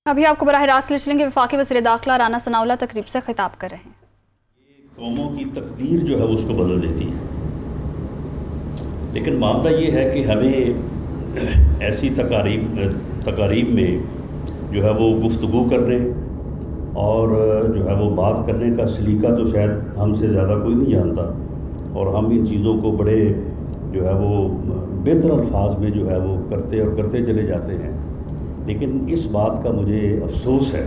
ابھی آپ کو براہ راست لے چلیں گے وفاقی وزیر داخلہ رانا ثناءاللہ تقریب سے خطاب کر رہے ہیں۔ قوموں کی تقدیر جو ہے اس کو بدل دیتی ہے، لیکن معاملہ یہ ہے کہ ہمیں ایسی تقاریب میں جو ہے وہ گفتگو کرنے اور جو ہے وہ بات کرنے کا سلیقہ تو شاید ہم سے زیادہ کوئی نہیں جانتا، اور ہم ان چیزوں کو بڑے جو ہے وہ بہتر الفاظ میں جو ہے وہ کرتے چلے جاتے ہیں۔ لیکن اس بات کا مجھے افسوس ہے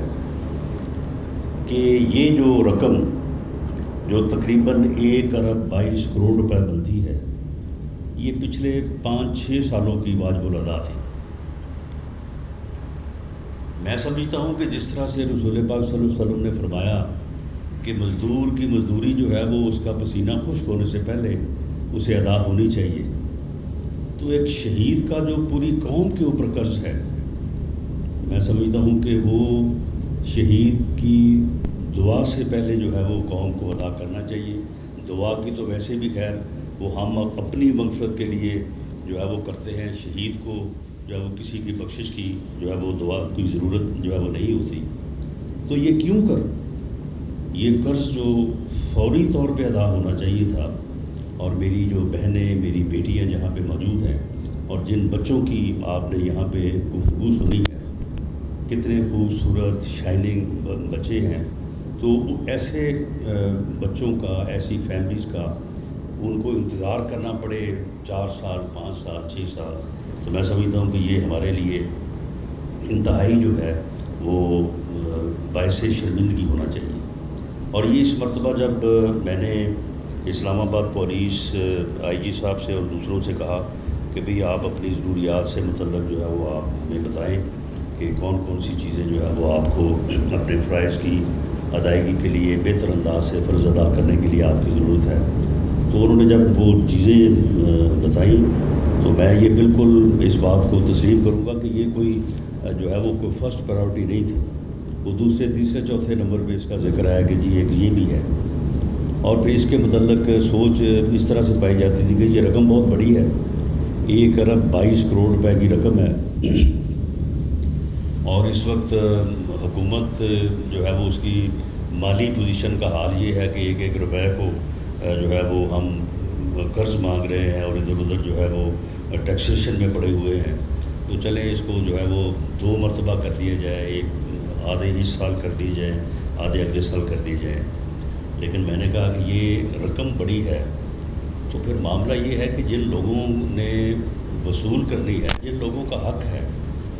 کہ یہ جو رقم جو تقریباً 1 ارب 22 کروڑ روپے بنتی ہے، یہ پچھلے 5-6 سالوں کی واجب الادا تھی۔ میں سمجھتا ہوں کہ جس طرح سے رسول پاک صلی اللہ علیہ وسلم نے فرمایا کہ مزدور کی مزدوری جو ہے وہ اس کا پسینہ خشک ہونے سے پہلے اسے ادا ہونی چاہیے، تو ایک شہید کا جو پوری قوم کے اوپر قرض ہے، میں سمجھتا ہوں کہ وہ شہید کی دعا سے پہلے جو ہے وہ قوم کو ادا کرنا چاہیے۔ دعا کی تو ویسے بھی خیر وہ ہم اپنی مغفرت کے لیے جو ہے وہ کرتے ہیں، شہید کو جو ہے وہ کسی کی بخشش کی جو ہے وہ دعا کی ضرورت جو ہے وہ نہیں ہوتی۔ تو یہ کیوں کر یہ قرض جو فوری طور پہ ادا ہونا چاہیے تھا، اور میری جو بہنیں، میری بیٹیاں جہاں پہ موجود ہیں اور جن بچوں کی آپ نے یہاں پہ گفتگو سنی ہے، کتنے خوبصورت شائننگ بچے ہیں، تو ایسے بچوں کا، ایسی فیملیز کا ان کو انتظار کرنا پڑے 4 سال 5 سال 6 سال، تو میں سمجھتا ہوں کہ یہ ہمارے لیے انتہائی جو ہے وہ باعث شرمندگی ہونا چاہیے۔ اور یہ اس مرتبہ جب میں نے اسلام آباد پولیس آئی جی صاحب سے اور دوسروں سے کہا کہ بھئی آپ اپنی ضروریات سے متعلق جو ہے وہ آپ ہمیں بتائیں کہ کون کون سی چیزیں جو ہے وہ آپ کو اپنے فرائض کی ادائیگی کے لیے بہتر انداز سے فرض ادا کرنے کے لیے آپ کی ضرورت ہے، تو انہوں نے جب وہ چیزیں بتائیں تو میں یہ بالکل اس بات کو تسلیم کروں گا کہ یہ کوئی جو ہے وہ کوئی فرسٹ پرائیورٹی نہیں تھی، وہ دوسرے تیسرے چوتھے نمبر پہ اس کا ذکر آیا کہ جی ایک یہ بھی ہے، اور پھر اس کے متعلق سوچ اس طرح سے پائی جاتی تھی کہ یہ رقم بہت بڑی ہے، 1 ارب 22 کروڑ روپے کی رقم ہے، اور اس وقت حکومت جو ہے وہ اس کی مالی پوزیشن کا حال یہ ہے کہ 1-1 روپے کو جو ہے وہ ہم قرض مانگ رہے ہیں، اور ادھر ادھر جو ہے وہ ٹیکسیشن میں پڑے ہوئے ہیں، تو چلیں اس کو جو ہے وہ 2 مرتبہ کر دیا جائے، ایک آدھے ہی سال کر دی جائے، آدھے اگلے سال کر دی جائے۔ لیکن میں نے کہا کہ یہ رقم بڑی ہے، تو پھر معاملہ یہ ہے کہ جن لوگوں نے وصول کرنی ہے، جن لوگوں کا حق ہے،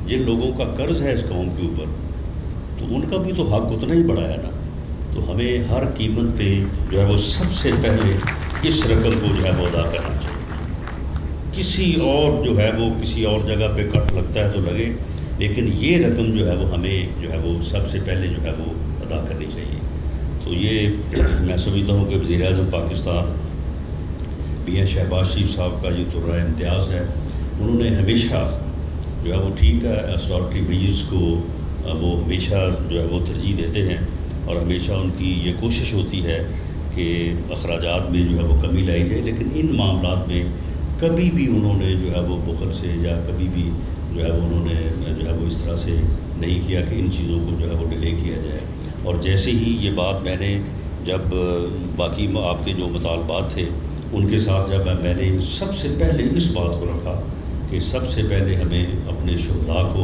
جن لوگوں کا قرض ہے اس قوم کے اوپر، تو ان کا بھی تو حق اتنا ہی بڑا ہے نا، تو ہمیں ہر قیمت پہ جو ہے وہ سب سے پہلے اس رقم کو جو ہے وہ ادا کرنا چاہیے۔ کسی اور جو ہے وہ کسی اور جگہ پہ کٹ لگتا ہے تو لگے، لیکن یہ رقم جو ہے وہ ہمیں جو ہے وہ سب سے پہلے جو ہے وہ ادا کرنی چاہیے۔ تو یہ میں سمجھتا ہوں کہ وزیر اعظم پاکستان میاں شہباز شریف صاحب کا یہ ترہ امتیاز ہے، انہوں نے ہمیشہ جو ہے وہ ٹھیک ہے اسٹاریٹی میجرز کو وہ ہمیشہ جو ہے وہ ترجیح دیتے ہیں، اور ہمیشہ ان کی یہ کوشش ہوتی ہے کہ اخراجات میں جو ہے وہ کمی لائی جائے، لیکن ان معاملات میں کبھی بھی انہوں نے جو ہے وہ بخل سے یا کبھی بھی جو ہے انہوں نے جو ہے وہ اس طرح سے نہیں کیا کہ ان چیزوں کو جو ہے وہ ڈیلے کیا جائے۔ اور جیسے ہی یہ بات میں نے جب باقی آپ کے جو مطالبات تھے ان کے ساتھ جب میں نے سب سے پہلے اس بات کو رکھا کہ سب سے پہلے ہمیں اپنے شہداء کو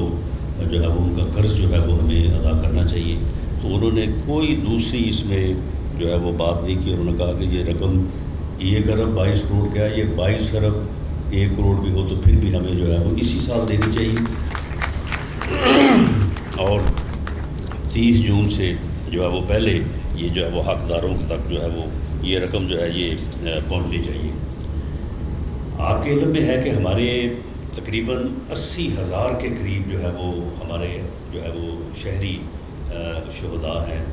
جو ہے وہ ان کا قرض جو ہے وہ ہمیں ادا کرنا چاہیے، تو انہوں نے کوئی دوسری اس میں جو ہے وہ بات نہیں کی، انہوں نے کہا کہ یہ رقم 1 ارب 22 کروڑ کیا ہے، یہ 22 ارب 1 کروڑ بھی ہو تو پھر بھی ہمیں جو ہے وہ اسی سال دینی چاہیے، اور 30 جون سے جو ہے وہ پہلے یہ جو ہے وہ حقداروں تک جو ہے وہ یہ رقم جو ہے یہ پہنچنی چاہیے۔ آپ کے علم میں ہے کہ ہمارے تقریباً 80,000 کے قریب جو ہے وہ ہمارے جو ہے وہ شہری شہداء ہیں،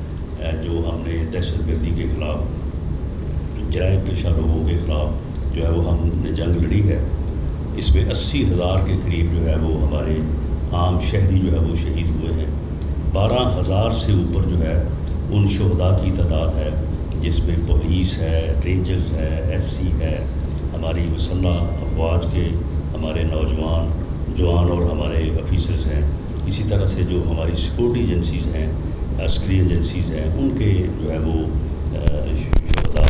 جو ہم نے دہشت گردی کے خلاف، جرائم پیشہ لوگوں کے خلاف جو ہے وہ ہم نے جنگ لڑی ہے، اس میں 80,000 کے قریب جو ہے وہ ہمارے عام شہری جو ہے وہ شہید ہوئے ہیں۔ 12,000 سے اوپر جو ہے ان شہداء کی تعداد ہے، جس میں پولیس ہے، رینجرز ہے، ایف سی ہے، ہماری مسلح افواج کے ہمارے نوجوان جوان اور ہمارے آفیسرز ہیں، اسی طرح سے جو ہماری سیکورٹی ایجنسیز ہیں، عسکری ایجنسیز ہیں، ان کے جو ہے وہ شہداء.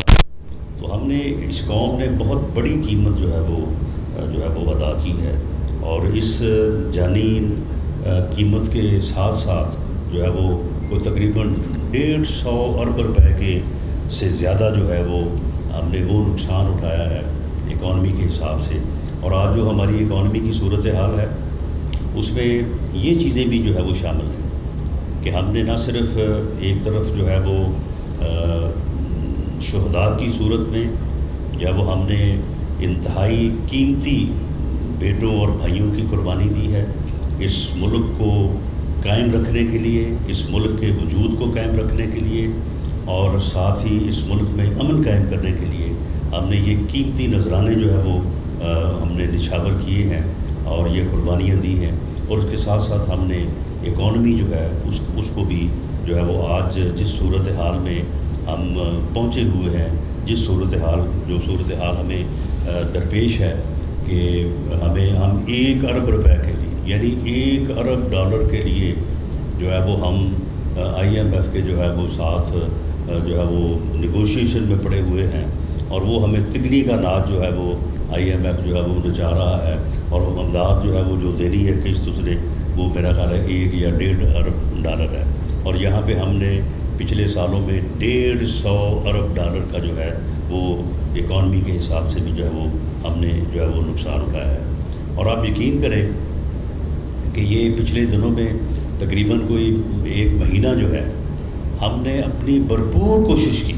تو ہم نے اس قوم نے بہت بڑی قیمت جو ہے وہ ادا کی ہے، اور اس جانی قیمت کے ساتھ ساتھ جو ہے وہ کوئی تقریباً 150 ارب روپے کے سے زیادہ جو ہے وہ ہم نے وہ نقصان اٹھایا ہے اکانومی کے حساب سے. اور آج جو ہماری اکانومی کی صورتحال ہے اس میں یہ چیزیں بھی جو ہے وہ شامل ہیں کہ ہم نے نہ صرف ایک طرف جو ہے وہ شہداء کی صورت میں یا وہ ہم نے انتہائی قیمتی بیٹوں اور بھائیوں کی قربانی دی ہے اس ملک کو قائم رکھنے کے لیے، اس ملک کے وجود کو قائم رکھنے کے لیے، اور ساتھ ہی اس ملک میں امن قائم کرنے کے لیے ہم نے یہ قیمتی نذرانے جو ہے وہ ہم نے نچھاور کیے ہیں اور یہ قربانیاں دی ہیں. اور اس کے ساتھ ساتھ ہم نے اکانومی جو ہے اس کو بھی جو ہے وہ آج جس صورتحال میں ہم پہنچے ہوئے ہیں، جس صورتحال ہمیں درپیش ہے کہ ہم 1 ارب روپے کے لیے، یعنی 1 ارب ڈالر کے لیے جو ہے وہ ہم IMF کے جو ہے وہ ساتھ جو ہے وہ نیگوشیشن میں پڑے ہوئے ہیں، اور وہ ہمیں تگنی کا ناچ جو ہے وہ IMF جو ہے وہ نچا رہا ہے، اور وہ امداد جو ہے وہ جو دینی ہے قسط دوسرے وہ میرا خیال ہے 1 یا 1.5 ارب ڈالر ہے. اور یہاں پہ ہم نے پچھلے سالوں میں 150 ارب ڈالر کا جو ہے وہ اکانومی کے حساب سے بھی جو ہے وہ ہم نے جو ہے وہ نقصان اٹھایا ہے. اور آپ یقین کریں کہ یہ پچھلے دنوں میں تقریباً کوئی 1 مہینہ جو ہے ہم نے اپنی بھرپور کوشش کی،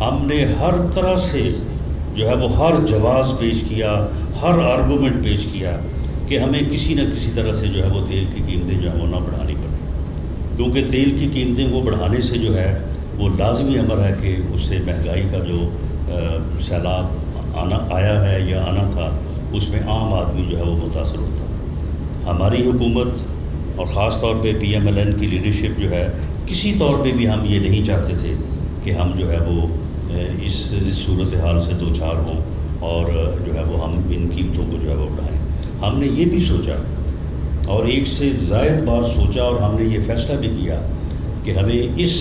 ہم نے ہر طرح سے جو ہے وہ ہر جواز پیش کیا، ہر آرگومنٹ پیش کیا کہ ہمیں کسی نہ کسی طرح سے جو ہے وہ تیل کی قیمتیں جو ہے وہ نہ بڑھانی پڑیں، کیونکہ تیل کی قیمتیں وہ بڑھانے سے جو ہے وہ لازمی امر ہے کہ اس سے مہنگائی کا جو سیلاب آیا ہے یا آنا تھا اس میں عام آدمی جو ہے وہ متاثر ہوتا. ہماری حکومت اور خاص طور پہ PMLN کی لیڈرشپ جو ہے کسی طور پہ بھی ہم یہ نہیں چاہتے تھے کہ ہم جو ہے وہ اس صورتحال سے دوچار ہوں اور جو ہے وہ ہم ان قیمتوں کو جو ہے وہ اٹھائیں. ہم نے یہ بھی سوچا اور ایک سے زائد بار سوچا اور ہم نے یہ فیصلہ بھی کیا کہ ہمیں اس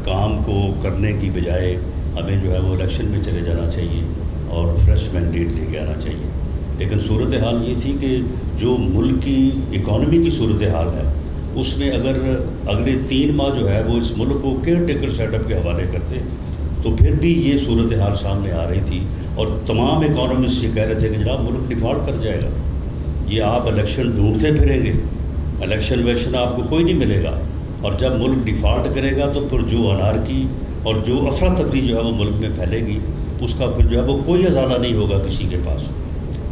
کام کو کرنے کی بجائے ہمیں جو ہے وہ الیکشن میں چلے جانا چاہیے اور فریش مینڈیٹ لے کے آنا چاہیے. لیکن صورتحال یہ تھی کہ جو ملک کی اکانومی کی صورتحال ہے اس میں اگر اگلے 3 ماہ جو ہے وہ اس ملک کو کیئر ٹیکر سیٹ اپ کے حوالے کرتے تو پھر بھی یہ صورتحال سامنے آ رہی تھی، اور تمام اکانومسٹ یہ کہہ رہے تھے کہ جناب ملک ڈیفالٹ کر جائے گا، یہ آپ الیکشن ڈھونڈتے پھریں گے، الیکشن ویکشن آپ کو کوئی نہیں ملے گا، اور جب ملک ڈیفالٹ کرے گا تو پھر جو انارکی اور جو افراتفری جو ہے وہ ملک میں پھیلے گی اس کا پھر جو ہے وہ کوئی ازالہ نہیں ہوگا کسی کے پاس.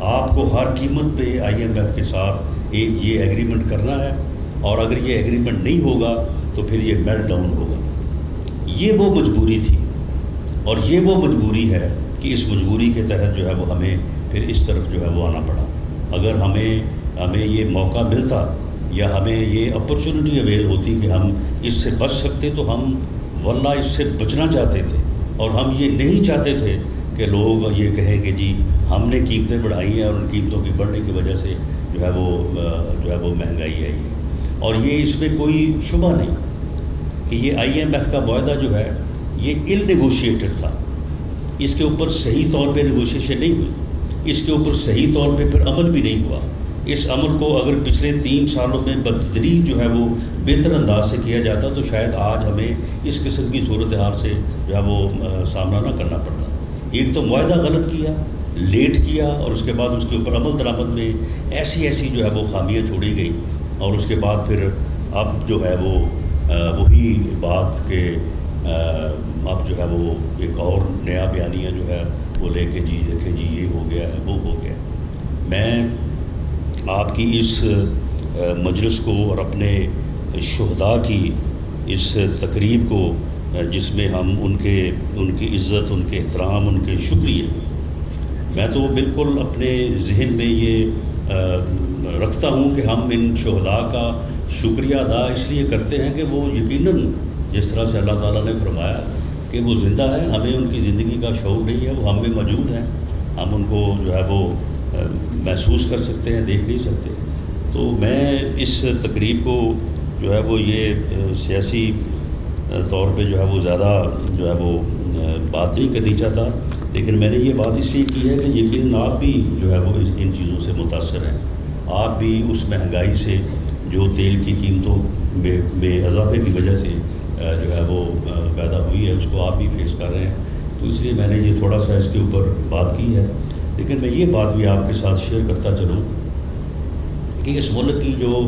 آپ کو ہر قیمت پہ IMF کے ساتھ یہ ایگریمنٹ کرنا ہے، اور اگر یہ ایگریمنٹ نہیں ہوگا تو پھر یہ میلٹ ڈاؤن ہوگا. یہ وہ مجبوری تھی، اور یہ وہ مجبوری ہے کہ اس مجبوری کے تحت جو ہے وہ ہمیں پھر اس طرف جو ہے وہ آنا پڑا. اگر ہمیں یہ موقع ملتا یا ہمیں یہ اپرچونٹی اویل ہوتی کہ ہم اس سے بچ سکتے تو ہم واللہ اس سے بچنا چاہتے تھے، اور ہم یہ نہیں چاہتے تھے کہ لوگ یہ کہیں کہ جی ہم نے قیمتیں بڑھائی ہیں اور ان قیمتوں کی بڑھنے کی وجہ سے جو ہے وہ مہنگائی آئی ہے. اور یہ اس میں کوئی شبہ نہیں کہ یہ IMF کا معاہدہ جو ہے یہ ان نیگوشیٹڈ تھا، اس کے اوپر صحیح طور پہ نیگوشیشن نہیں ہوئی، اس کے اوپر صحیح طور پہ پھر عمل بھی نہیں ہوا. اس عمل کو اگر پچھلے 3 سالوں میں بتدریج جو ہے وہ بہتر انداز سے کیا جاتا تو شاید آج ہمیں اس قسم کی صورتحال سے جو ہے وہ سامنا نہ کرنا پڑتا. ایک تو معاہدہ غلط کیا، لیٹ کیا، اور اس کے بعد اس کے اوپر عمل درآمد میں ایسی جو ہے وہ خامیاں چھوڑی گئی، اور اس کے بعد پھر اب جو ہے وہ وہی بات کہ اب جو ہے وہ ایک اور نیا بیانیہ جو ہے وہ لے کے جی دیکھیں جی یہ ہو گیا ہے وہ ہو گیا. میں آپ کی اس مجلس کو اور اپنے شہداء کی اس تقریب کو جس میں ہم ان کی عزت، ان کے احترام، ان کے شکریہ، میں تو بالکل اپنے ذہن میں یہ رکھتا ہوں کہ ہم ان شہداء کا شکریہ ادا اس لیے کرتے ہیں کہ وہ یقیناً جس طرح سے اللہ تعالیٰ نے فرمایا کہ وہ زندہ ہے، ہمیں ان کی زندگی کا شعور نہیں ہے، وہ ہم میں موجود ہیں، ہم ان کو جو ہے وہ محسوس کر سکتے ہیں، دیکھ نہیں سکتے. تو میں اس تقریب کو جو ہے وہ یہ سیاسی طور پہ جو ہے وہ زیادہ جو ہے وہ بات نہیں کرنی چاہتا، لیکن میں نے یہ بات اس لیے کی ہے کہ یقیناً آپ بھی جو ہے وہ ان چیزوں سے متاثر ہیں، آپ بھی اس مہنگائی سے جو تیل کی قیمتوں میں اضافے کی وجہ سے جو ہے وہ پیدا ہوئی ہے اس کو آپ بھی فیس کر رہے ہیں، تو اس لیے میں نے یہ تھوڑا سا اس کے اوپر بات کی ہے۔ لیکن میں یہ بات بھی آپ کے ساتھ شیئر کرتا چلوں کہ اس ملک کی جو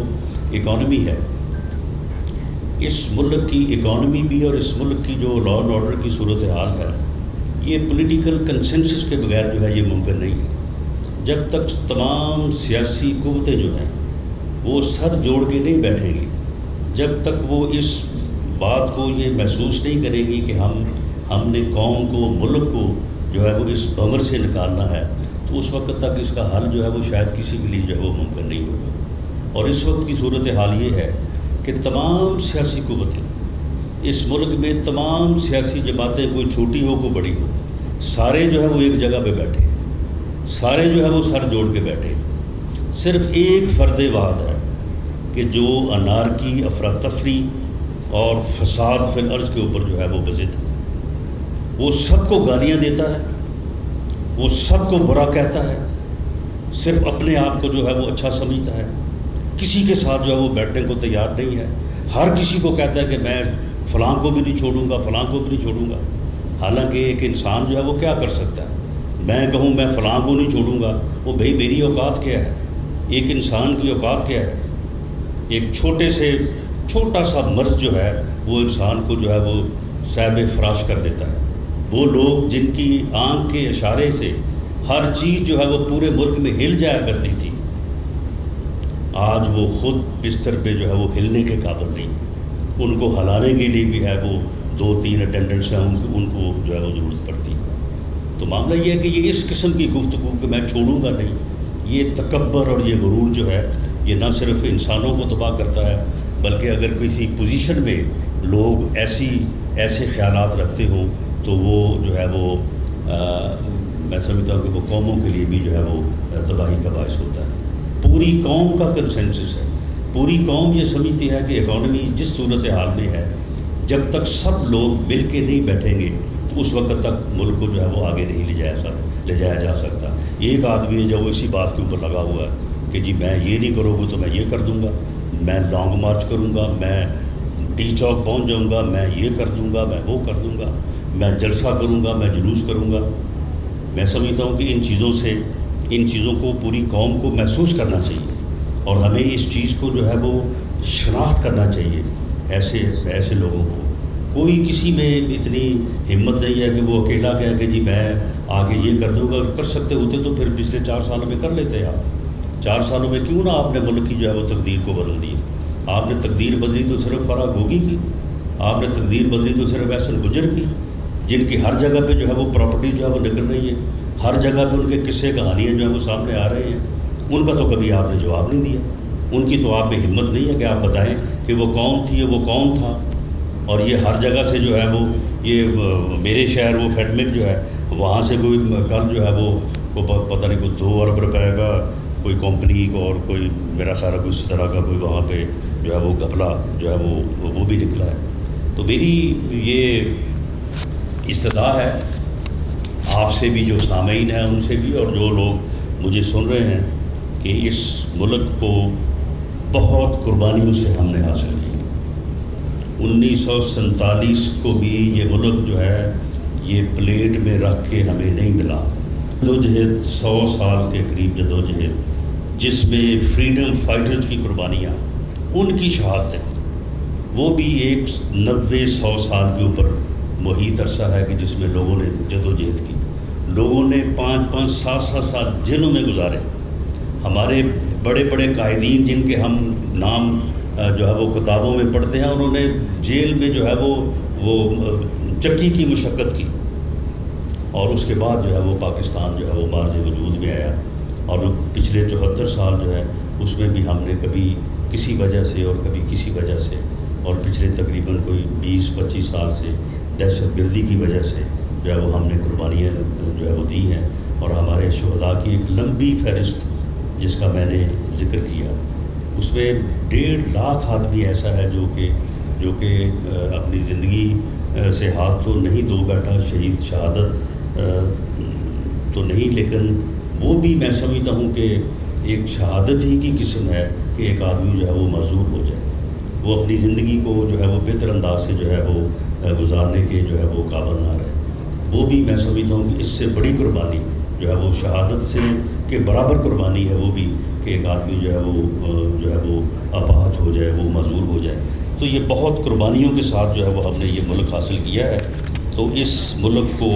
اکانومی ہے، اس ملک کی اکانومی بھی اور اس ملک کی جو لا اینڈ آرڈر کی صورتحال ہے، یہ پولیٹیکل کنسنسس کے بغیر جو ہے یہ ممکن نہیں ہے۔ جب تک تمام سیاسی قوتیں جو ہیں وہ سر جوڑ کے نہیں بیٹھیں گی، جب تک وہ اس بات کو یہ محسوس نہیں کریں گی کہ ہم نے قوم کو، ملک کو جو ہے وہ اس بمر سے نکالنا ہے، تو اس وقت تک اس کا حل جو ہے وہ شاید کسی کے لیے جو ہے وہ ممکن نہیں ہوگا۔ اور اس وقت کی صورتحال یہ ہے کہ تمام سیاسی قوتیں اس ملک میں، تمام سیاسی جماعتیں، کوئی چھوٹی ہو کوئی بڑی ہو، سارے جو ہے وہ ایک جگہ پہ بیٹھے، سارے جو ہے وہ سر جوڑ کے بیٹھے۔ صرف ایک فرد واحد ہے کہ جو انارکی، افراتفری اور فساد فی الارض کے اوپر جو ہے وہ بضد ہے۔ وہ سب کو گالیاں دیتا ہے، وہ سب کو برا کہتا ہے، صرف اپنے آپ کو جو ہے وہ اچھا سمجھتا ہے، کسی کے ساتھ جو ہے وہ بیٹھنے کو تیار نہیں ہے، ہر کسی کو کہتا ہے کہ میں فلاں کو بھی نہیں چھوڑوں گا، فلاں کو بھی نہیں چھوڑوں گا۔ حالانکہ ایک انسان جو ہے وہ کیا کر سکتا ہے؟ میں کہوں میں فلاں کو نہیں چھوڑوں گا، وہ بھئی میری اوقات کیا ہے؟ ایک انسان کی اوقات کیا ہے؟ ایک چھوٹا سا مرض جو ہے وہ انسان کو جو ہے وہ صاحب فراش کر دیتا ہے۔ وہ لوگ جن کی آنکھ کے اشارے سے ہر چیز جو ہے وہ پورے ملک میں ہل جایا کرتی تھی، آج وہ خود بستر پہ جو ہے وہ ہلنے کے قابل نہیں، ان کو ہلانے کے لیے بھی ہے وہ 2-3 اٹینڈنٹس ہیں، ان کو جو ہے وہ ضرورت پڑتی ہے۔ تو معاملہ یہ ہے کہ یہ اس قسم کی گفتگو کہ میں چھوڑوں گا نہیں، یہ تکبر اور یہ غرور جو ہے یہ نہ صرف انسانوں کو تباہ کرتا ہے، بلکہ اگر کسی پوزیشن میں لوگ ایسے خیالات رکھتے ہوں تو وہ جو ہے وہ میں سمجھتا ہوں کہ وہ قوموں کے لیے بھی جو ہے وہ تباہی کا باعث ہوتا ہے۔ پوری قوم کا کنسنسس ہے، پوری قوم یہ سمجھتی ہے کہ اکانومی جس صورتحال میں ہے، جب تک سب لوگ مل کے نہیں بیٹھیں گے تو اس وقت تک ملک کو جو ہے وہ آگے نہیں لے جایا جا سکتا۔ ایک آدمی ہے جو وہ اسی بات کے اوپر لگا ہوا ہے کہ جی میں یہ نہیں کروں گا تو میں یہ کر دوں گا، میں لانگ مارچ کروں گا، میں ٹی چوک پہنچ جاؤں گا، میں یہ کر دوں گا، میں وہ کر دوں گا، میں جلسہ کروں گا، میں جلوس کروں گا۔ میں سمجھتا ہوں کہ ان چیزوں کو پوری قوم کو محسوس کرنا چاہیے، اور ہمیں اس چیز کو جو ہے وہ شناخت کرنا چاہیے۔ ایسے لوگوں کو کوئی کسی میں اتنی ہمت نہیں ہے کہ وہ اکیلا کہے کہ جی میں آگے یہ کر دوں گا۔ کر سکتے ہوتے تو پھر پچھلے 4 سالوں میں کر لیتے آپ۔ 4 سالوں میں کیوں نہ آپ نے ملک کی جو ہے وہ تقدیر کو بدل دیا؟ آپ نے تقدیر بدلی تو صرف فراغ ہوگی کی، آپ نے تقدیر بدلی تو صرف احسن گجر کی، جن کی ہر جگہ پہ جو ہے وہ پراپرٹی جو ہے وہ نکل رہی ہے، ہر جگہ پہ ان کے قصے کہانیاں جو ہیں وہ سامنے آ رہے ہیں۔ ان کا تو کبھی آپ نے جواب نہیں دیا، ان کی تو آپ میں ہمت نہیں ہے کہ آپ بتائیں کہ وہ کون تھی، وہ کون تھا۔ اور یہ ہر جگہ سے جو ہے وہ یہ میرے شہر وہ فیڈمک جو ہے وہاں سے کوئی کل جو ہے وہ پتہ نہیں کوئی 2 ارب روپے کا کوئی کمپنی کو، اور کوئی میرا خیال ہے اس طرح کا کوئی وہاں پہ جو ہے وہ گھپلا جو ہے وہ بھی نکلا ہے۔ تو میری یہ استدعا ہے آپ سے بھی، جو سامعین ہیں ان سے بھی، اور جو لوگ مجھے سن رہے ہیں، کہ اس ملک کو بہت قربانیوں سے ہم نے حاصل کی۔ 1947 کو بھی یہ ملک جو ہے یہ پلیٹ میں رکھ کے ہمیں نہیں ملا۔ جدوجہد 100 سال کے قریب جدوجہد، جس میں فریڈم فائٹرز کی قربانیاں، ان کی شہادتیں، وہ بھی ایک 90-100 سال کے اوپر محیط عرصہ ہے کہ جس میں لوگوں نے جدوجہد کی، لوگوں نے 5-5 7 سال جیلوں میں گزارے۔ ہمارے بڑے بڑے قائدین جن کے ہم نام جو ہے وہ کتابوں میں پڑھتے ہیں، انہوں نے جیل میں جو ہے وہ چکی کی مشقت کی، اور اس کے بعد جو ہے وہ پاکستان جو ہے وہ مارج وجود میں آیا۔ اور پچھلے 74 سال جو ہے اس میں بھی ہم نے کبھی کسی وجہ سے اور کبھی کسی وجہ سے، اور پچھلے تقریباً کوئی 20-25 سال سے دہشت گردی کی وجہ سے جو ہے وہ ہم نے قربانیاں جو ہے وہ دی ہیں۔ اور ہمارے شہداء کی ایک لمبی فہرست جس کا میں نے ذکر کیا، اس میں 1.5 لاکھ آدمی ایسا ہے جو کہ اپنی زندگی سے ہاتھ تو نہیں دھو بیٹھا، شہادت تو نہیں، لیکن وہ بھی میں سمجھتا ہوں کہ ایک شہادت ہی کی قسم ہے کہ ایک آدمی جو ہے وہ معذور ہو جائے، وہ اپنی زندگی کو جو ہے وہ بہتر انداز سے جو ہے وہ گزارنے کے جو ہے وہ قابل نہ رہے۔ وہ بھی میں سمجھتا ہوں کہ اس سے بڑی قربانی جو ہے وہ شہادت سے کے برابر قربانی ہے وہ بھی، کہ ایک آدمی جو ہے وہ اپاہج ہو جائے، وہ معذور ہو جائے۔ تو یہ بہت قربانیوں کے ساتھ جو ہے وہ ہم نے یہ ملک حاصل کیا ہے۔ تو اس ملک کو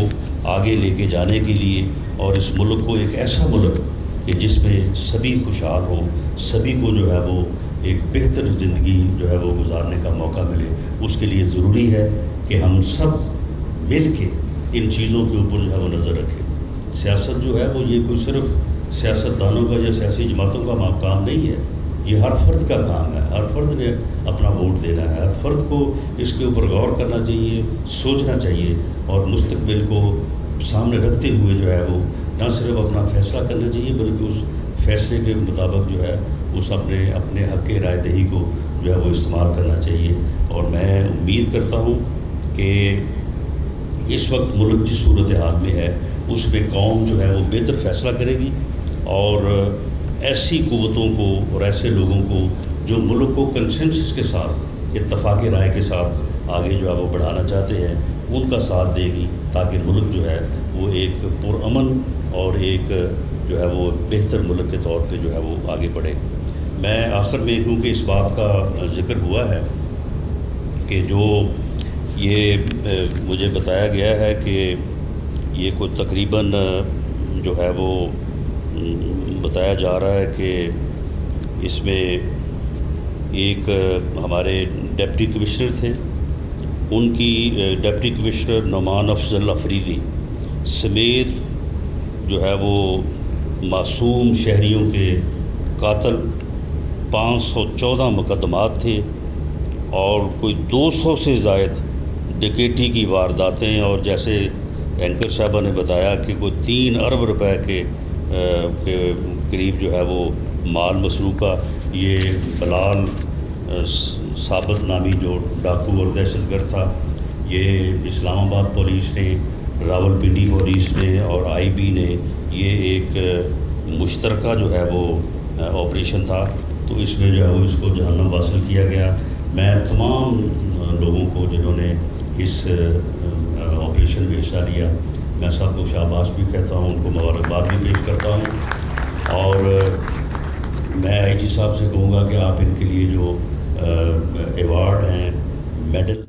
آگے لے کے جانے کے لیے، اور اس ملک کو ایک ایسا ملک کہ جس میں سبھی خوشحال ہوں، سبھی کو جو ہے وہ ایک بہتر زندگی جو ہے وہ گزارنے کا موقع ملے، اس کے لیے ضروری ہے کہ ہم سب مل کے ان چیزوں کے اوپر جو ہے وہ نظر رکھیں۔ سیاست جو ہے وہ یہ کوئی صرف سیاستدانوں کا یا سیاسی جماعتوں کا کام نہیں ہے، یہ ہر فرد کا کام ہے۔ ہر فرد نے اپنا ووٹ دینا ہے، ہر فرد کو اس کے اوپر غور کرنا چاہیے، سوچنا چاہیے، اور مستقبل کو سامنے رکھتے ہوئے جو ہے وہ نہ صرف اپنا فیصلہ کرنا چاہیے، بلکہ اس فیصلے کے مطابق جو ہے اس اپنے حق رائے دہی کو جو ہے وہ استعمال کرنا چاہیے۔ اور میں امید کرتا ہوں کہ اس وقت ملک جس صورتحال میں ہے اس میں قوم جو ہے وہ بہتر فیصلہ کرے گی، اور ایسی قوتوں کو اور ایسے لوگوں کو جو ملک کو کنسنسس کے ساتھ، اتفاق رائے کے ساتھ آگے جو ہے وہ بڑھانا چاہتے ہیں، ان کا ساتھ دے گی، تاکہ ملک جو ہے وہ ایک پرامن اور ایک جو ہے وہ بہتر ملک کے طور پہ جو ہے وہ آگے بڑھے۔ میں آخر میں کیونکہ اس بات کا ذکر ہوا ہے کہ جو یہ مجھے بتایا گیا ہے کہ یہ کوئی تقریباً جو ہے وہ بتایا جا رہا ہے کہ اس میں ایک ہمارے ڈپٹی کمشنر تھے، ان کی ڈپٹی کمشنر نعمان افضل افریدی سمیت جو ہے وہ معصوم شہریوں کے قاتل 514 مقدمات تھے، اور کوئی 200 سے زائد ڈکیٹی کی وارداتیں، اور جیسے اینکر صاحبہ نے بتایا کہ کوئی 3 ارب روپے کے قریب جو ہے وہ مال مسروقہ۔ یہ بلال ثابت نامی جو ڈاکو اور دہشت گرد تھا، یہ اسلام آباد پولیس نے، راول پنڈی پولیس نے اور آئی بی نے یہ ایک مشترکہ جو ہے وہ آپریشن تھا، تو اس میں جو ہے وہ اس کو جہنم واصل کیا گیا۔ میں تمام لوگوں کو جنہوں نے اس آپریشن میں حصہ لیا، میں سب کو شاباش بھی کہتا ہوں، ان کو مبارکباد بھی پیش کرتا ہوں، اور میں آئی جی صاحب سے کہوں گا کہ آپ ان کے لیے جو ایوارڈ ہیں، میڈل